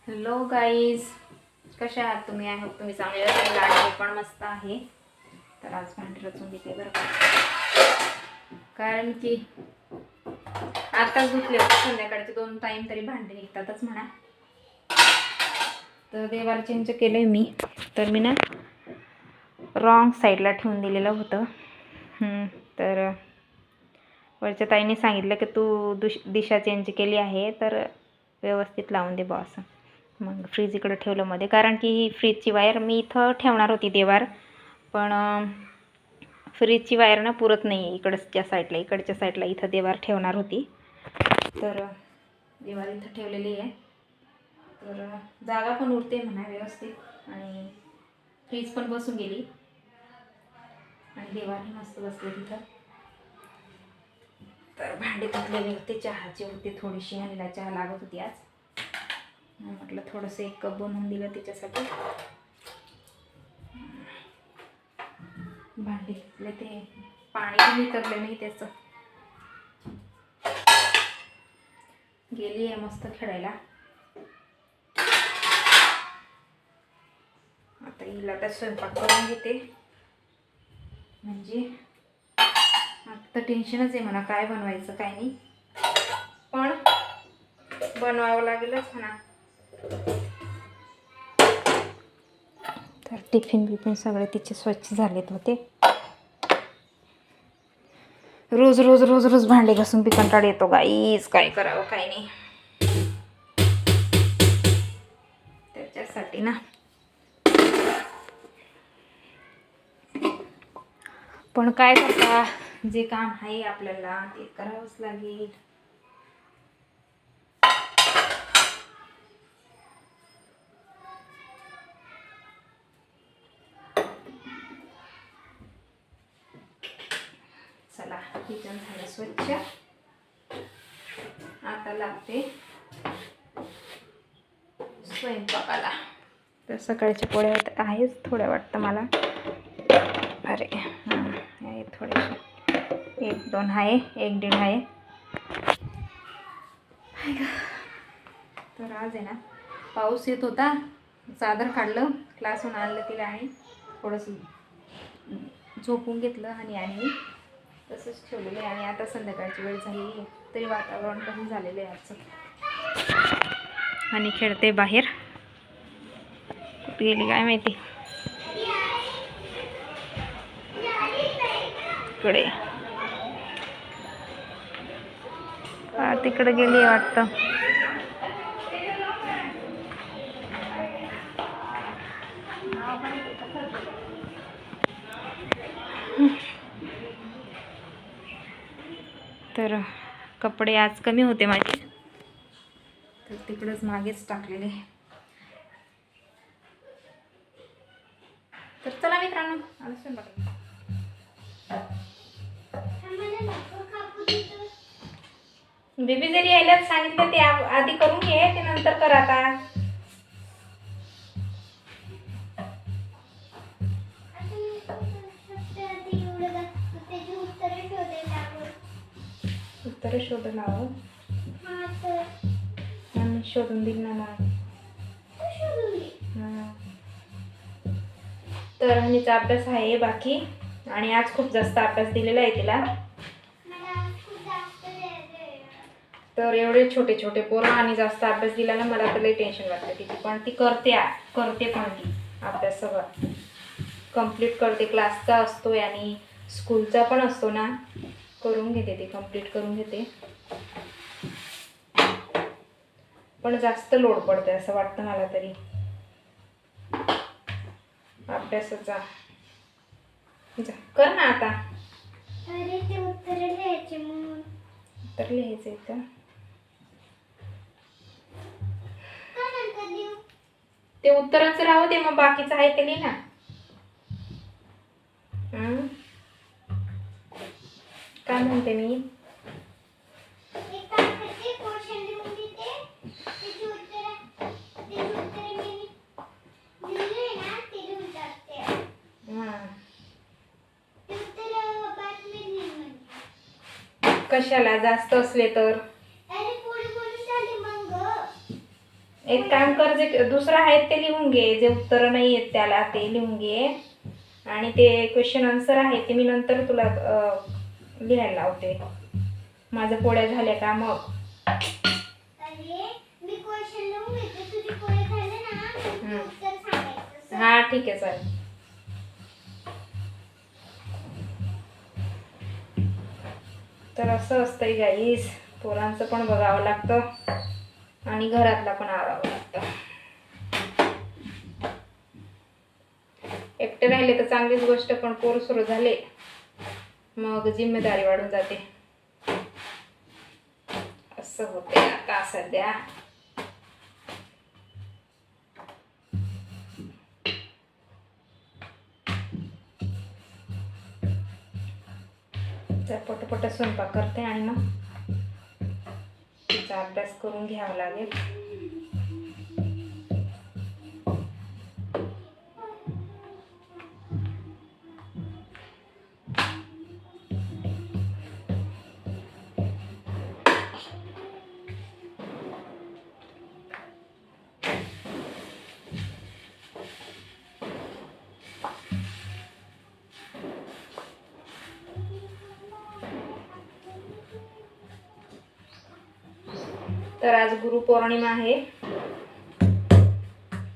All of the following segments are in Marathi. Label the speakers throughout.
Speaker 1: हॅलो गाईज, कशा आहात तुम्ही? आय होप तुम्ही चांगले असाल. आणि पण मस्त आहे. तर आज भांडी रचून घेते बरं का, कारण की आताच धुतले होते. संध्याकाळचे 2 टाईम तरी भांडी निघतातच म्हणा. तर देवाला चेंज केलं मी. तर मी ना रॉंग साईडला ठेवून दिलेलं होतं. तर वरच्या ताईने सांगितलं की तू दिशा चेंज केली आहे तर व्यवस्थित लावून दे बॉस. मग फ्रीज इकडं ठेवलं मध्ये, कारण की ही फ्रीजची वायर मी इथं ठेवणार होती देवार, पण फ्रीजची वायर ना पुरत नाही आहे इकडच्या साईडला इथं देवार ठेवणार होती. तर देवार इथं ठेवलेली आहे, तर जागा पण उरते म्हणा व्यवस्थित, आणि फ्रीज पण बसून गेली आणि देवारही मस्त बसले तिथं. तर भांडी घातलेले होते, चहाची होती थोडीशी, आणि चहा लागत होती आज. म्हटलं थोडंसं 1 कप बनवून दिलं तिच्यासाठी. भांडी घेतले, ते पाणी वितरले नाही त्याचं. गेली आहे मस्त खेळायला. आता हिला आता स्वयंपाक करून घेते, म्हणजे आता टेन्शनच आहे म्हणा काय बनवायचं काय नाही, पण बनवावं लागेलच म्हणा. तर टिफिन बिफिन सगळे तिचे स्वच्छ झालेत होते. रोज रोज रोज रोज भांडे घासून बी कंटाळा येतो गाईज, काय करावं काय नाही. त्याच्यासाठी ना पण काय करता, जे काम आहे आपल्याला ते करावंच लागेल. चला, किचन झालं स्वच्छ. आता लागते स्वयंपाकाला. तर सकाळच्या पोळ्या आहेच थोड्या वाटतं मला. अरे आहे थोडेसे, 1-2 आहे, 1-1.5 आहे. तर आज आहे ना पाऊस येत होता, चादर काढलं, क्लासहून आणलं तिला आणि थोडंसं झोपून घेतलं आणि तसंच ठेवलेलं आहे. आणि आता संध्याकाळची वेळ झालेली आहे, तरी वातावरण कसं झालेलं आहे आजचं. आणि खेळते बाहेर, कुठे गेली काय माहिती. इकडे तिकडे गेली वाटतं. तर कपडे आज कमी होते माझे, तर तिकडंच मागेच टाकलेले. तर चला मित्रांनो, बेबी जरी यायला सांगितलं ते आधी करून घे, ते नंतर कर. आता उत्तर शोध नाव शोधून दिल ना मग. तर हनीचा अभ्यास आहे बाकी, आणि आज खूप जास्त अभ्यास दिलेला आहे तिला. तर एवढे छोटे छोटे पोरं आणि जास्त अभ्यास दिला ना, मला तर लई टेन्शन वाटतं तिची. पण ती करते पण ती अभ्यास सगळं कंप्लीट करते. क्लासचा असतो आणि स्कूलचा पण असतो ना, करून घेते ती, कंप्लीट करून घेते. पण जास्त लोड पडते असं वाटतं मला तरी अभ्यासाचा. कर ना आता. अरे ते उत्तर लिहायचे, म्हणून उत्तर लिहायचे का? ते उत्तराचं राहू दे, मग बाकीचं आहे ते लिह ना. काय म्हणते मी, कशाला जास्त असले तर. एक काम कर, जे दुसरं आहेत ते लिहून घे, जे उत्तरं नाही आहेत त्याला ते लिहून घे, आणि ते क्वेश्चन आन्सर आहे ते मी नंतर तुला लिहायला लावते. माझ्या पोळ्या झाल्या का मग? हा ठीक आहे चालेल. तर असं असतंय गाईस, पोरांचं पण बघावं लागतं आणि घरातला पण आवरावं लागतं. एकटे राहिले तर चांगलीच गोष्ट, पण पोर सुरू झाले मग जिम्मेदारी वाढून जाते. असं होते आता सध्या. तर पटपट स्वयंपाक करते आणि मग तिचा अभ्यास करून घ्यावा लागेल. तर आज गुरुपौर्णिमा आहे,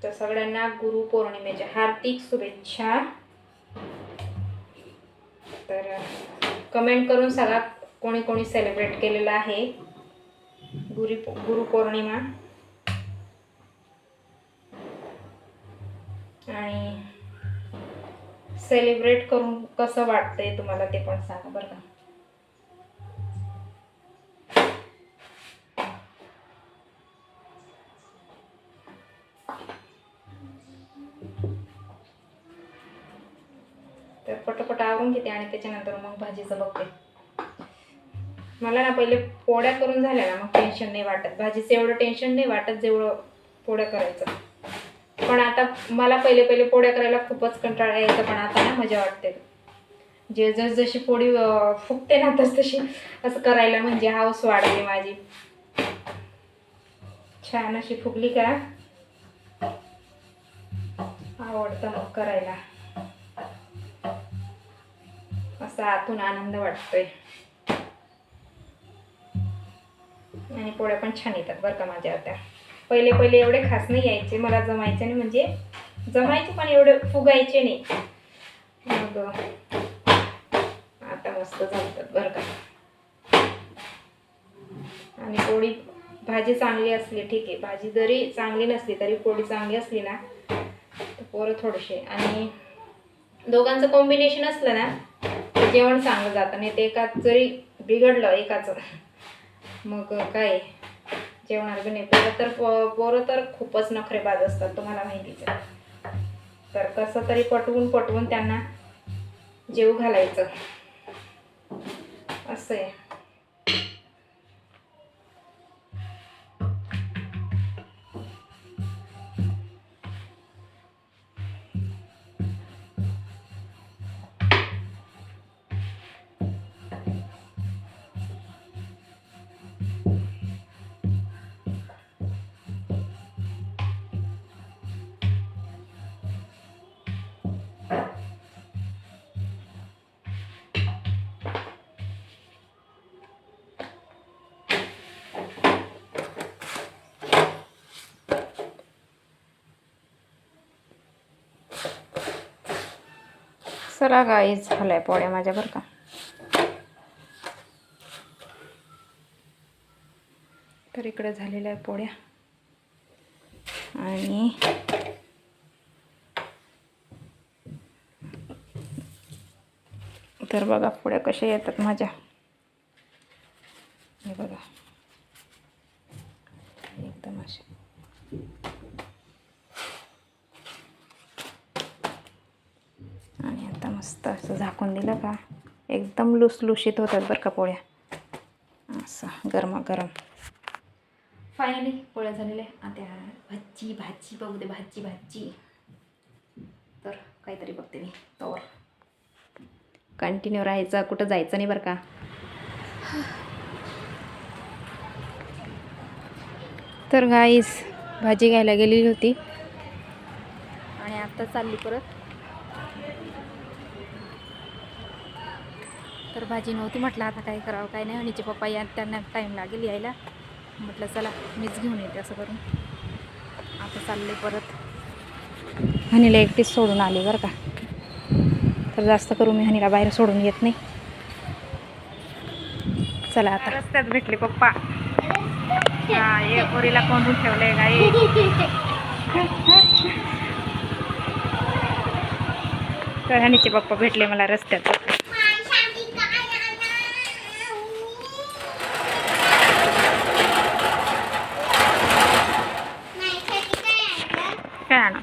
Speaker 1: तर सगळ्यांना गुरुपौर्णिमेच्या हार्दिक शुभेच्छा. तर कमेंट करून सांगा कोणी कोणी सेलिब्रेट केलेलं आहे गुरुपौर्णिमा, आणि सेलिब्रेट करून कसं वाटतंय तुम्हाला ते पण सांगा बरं का. तर पटपट आवरून घेते आणि त्याच्यानंतर मग भाजीचं बघते. मला ना पहिले पोळ्या करून झाल्या ना मग टेन्शन नाही वाटत, भाजीचं एवढं टेन्शन नाही वाटत जेवढं पोळ्या करायचं. पण आता मला पहिले पोळ्या करायला खूपच कंटाळा यायचा, पण आता ना मजा वाटते. जे जशी पोळी फुगते ना तशी असं करायला म्हणजे हाऊस वाढते माझी. छान अशी फुगली का आवडतं मग करायला, असा आतून आनंद वाटतोय. आणि पोळ्या पण छान येतात बरं का माझ्या आता. पहिले एवढे खास नाही यायचे, मला जमायचे नाही, म्हणजे जमायचे पण एवढे फुगायचे नाही. मग आता मस्त जमतात बरं का. आणि पोळी भाजी चांगली असली ठीक आहे, भाजी जरी चांगली नसली तरी पोळी चांगली असली ना तर पोरं थोडेसे, आणि दोघांचं कॉम्बिनेशन असलं ना तर जेवण चांगलं जातं. नाही ते एकाच जरी बिघडलं एकाचं मग काय जेवणार बी नाही. पोरं तर खूपच नखरेबाज असतात, तुम्हाला माहितीच आहे. तर कसं तरी पटवून त्यांना जेव घालायचं असं आहे. चला गाईज, झाल्या पोळ्या माझ्या बरं का. तर इकडे झालेल्या आहे पोळ्या, आणि तर बघा पोळ्या कशा येतात माझ्या. हे बघा एकदम अशा. आणि आता मस्त असं झाकून दिलं का एकदम लुसलुशीत होतात बरं का पोळ्या, असं गरमागरम. फायनली पोळ्या झालेल्या. आता भाजी बघू दे, भाजी. तर काहीतरी बघते मी, तोवर कंटिन्यू राहायचं, कुठं जायचं नाही बरं का. तर गाईस भाजी घ्यायला गेलेली होती आणि आता चालली परत. तर भाजी नव्हती, म्हटलं आता काय करावं काय नाही. हनीचे पप्पा त्यांना टाईम लागेल यायला, म्हटलं चला मीच घेऊन येते असं करून. आता चालले परत. हनीला एकटीच सोडून आली बरं का, तर जास्त करून मी हनीला बाहेर सोडून येत नाही. चला आता रस्त्यात भेटले पप्पा. हा, ये पोरीला कोंडून ठेवलंय गाई. तर हनीचे पप्पा भेटले मला रस्त्यात. काय आणा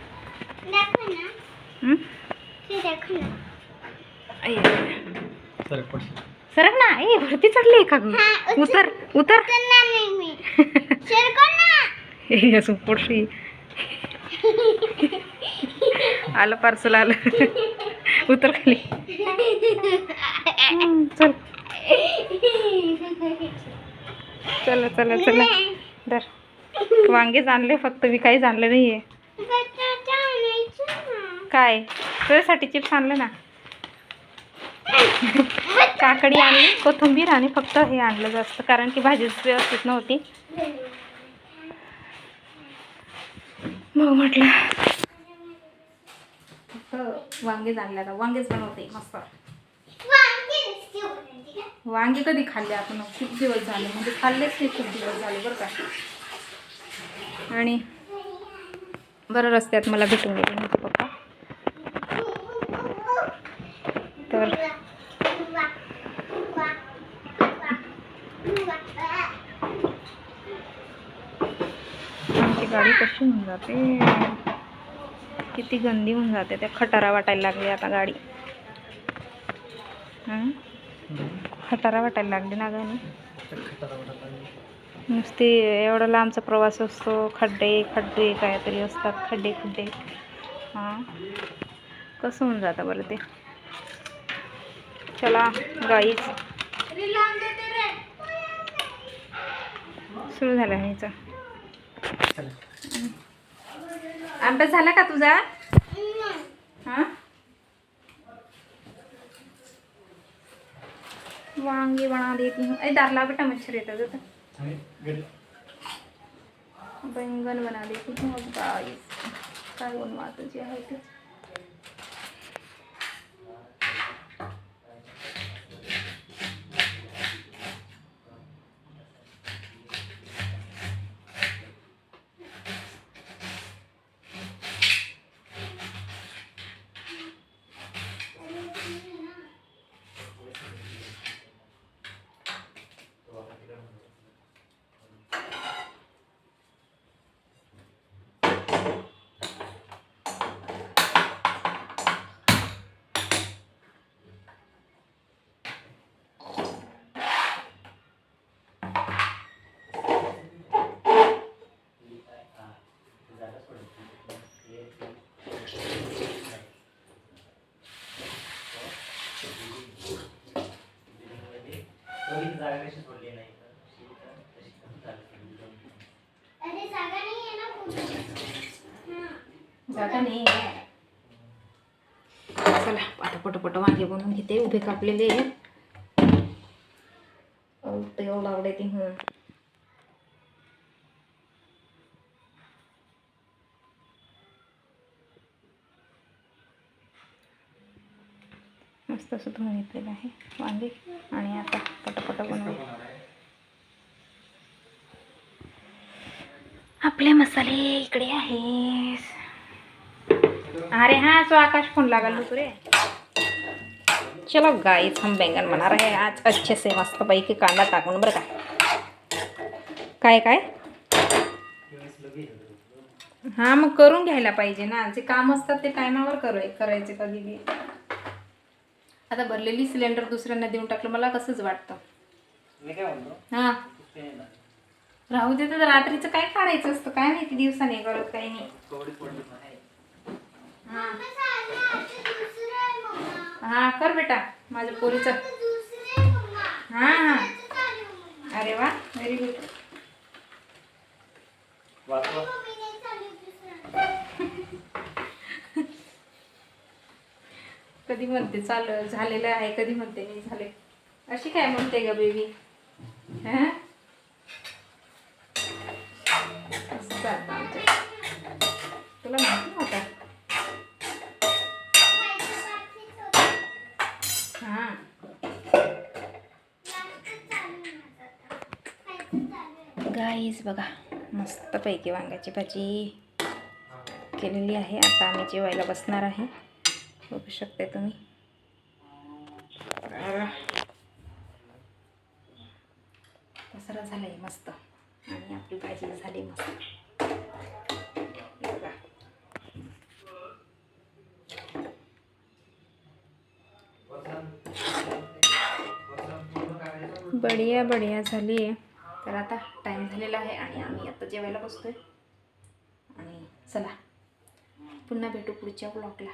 Speaker 1: सरक ना, ए भरती चढली का ग? उतर उतर. असं पडशी आलं, पार्सल आलं. उतर खाली. चल चला चला चला. दर वांगेच आणले फक्त, मी काहीच आणलं नाहीये. काय तुझ्यासाठी चिप्स आणलं ना, काकडी आणली, कोथिंबीर आणि फक्त हे आणलं जास्त, कारण की भाजीच व्यवस्थित नव्हती. मग म्हटलं फक्त वांगेच आणले. आता वांगेच बनवते मस्त. वांगे कधी खाल्ले आपण, खूप दिवस झाले, म्हणजे खाल्लेच नाही खूप दिवस झाले बरं का. आणि बरं रस्त्यात मला भेटून गेले माझे पप्पा. तर आमची गाडी कशी होऊन जाते, किती गंदी होऊन जाते. त्या खटारा वाटायला लागली आता गाडी. खटारा वाटायला लागली ना गाडी. नुसती एवढा लांबचा प्रवास असतो, खड्डे खड्डे काहीतरी असतात, खड्डे खड्डे. हां, कसं होऊन जातं बरं ते. चला गाईच सुरू झाला ह्याचा. अभ्यास झाला का तुझा? हां, वांगे बना देती हूँ. ए दारला बेटा, मच्छर येतात होता. बैंगन बना देती हूँ अब गाइस. काय बनवायचं जे आहे ते. जागा नाही आहे. चला आता पटपट वांगे बनवून घेते. उभे कापलेले तेल लावू देते. मस्त असं धुवून घेतलेलं आहे वांगे. आणि आता पटपट बनवू आपले मसाले. इकडे आहेत. अरे हाँ, सो आकाश फोन लगा लो रे. चलो गाइस, हम बैंगन बना रहे हैं आज अच्छे से मस्त पैकी कांदा टाकून बरं का. काय काय हां, मग करून घ्यायला पाहिजे ना. जे काम असतात ते टायमावर करायचे कधी बी. आता भरलेली सिलेंडर दुसऱ्यांना देऊन टाकलं, मला कसंच वाटतं. हां, राहू दे. तर रात्रीचं काय काढायचं असतं काय माहिती, दिवसाने करत काही नाही. हां कर बेटा माझ्या पोरीचं. हां हां, अरे वा, व्हेरी गुड. कधी म्हणते चालू झालेलं आहे, कधी म्हणते नाही झाले. अशी काय म्हणते ग बेबी? हां असं चालतं आमच्या. तुला माहिती नव्हतं? हां गाईज बघा, मस्तपैकी वांग्याची भाजी केलेली आहे. आता आम्ही जेवायला बसणार आहे. बघू शकते तुम्ही. पसारा झालाय मस्त आणि आपली भाजी झाली मस्त. बघा बढिया बढिया झाली आहे. तर आता टाईम झालेला आहे आणि आम्ही आता जेवायला बसतोय. आणि चला पुन्हा भेटू पुढच्या ब्लॉगला.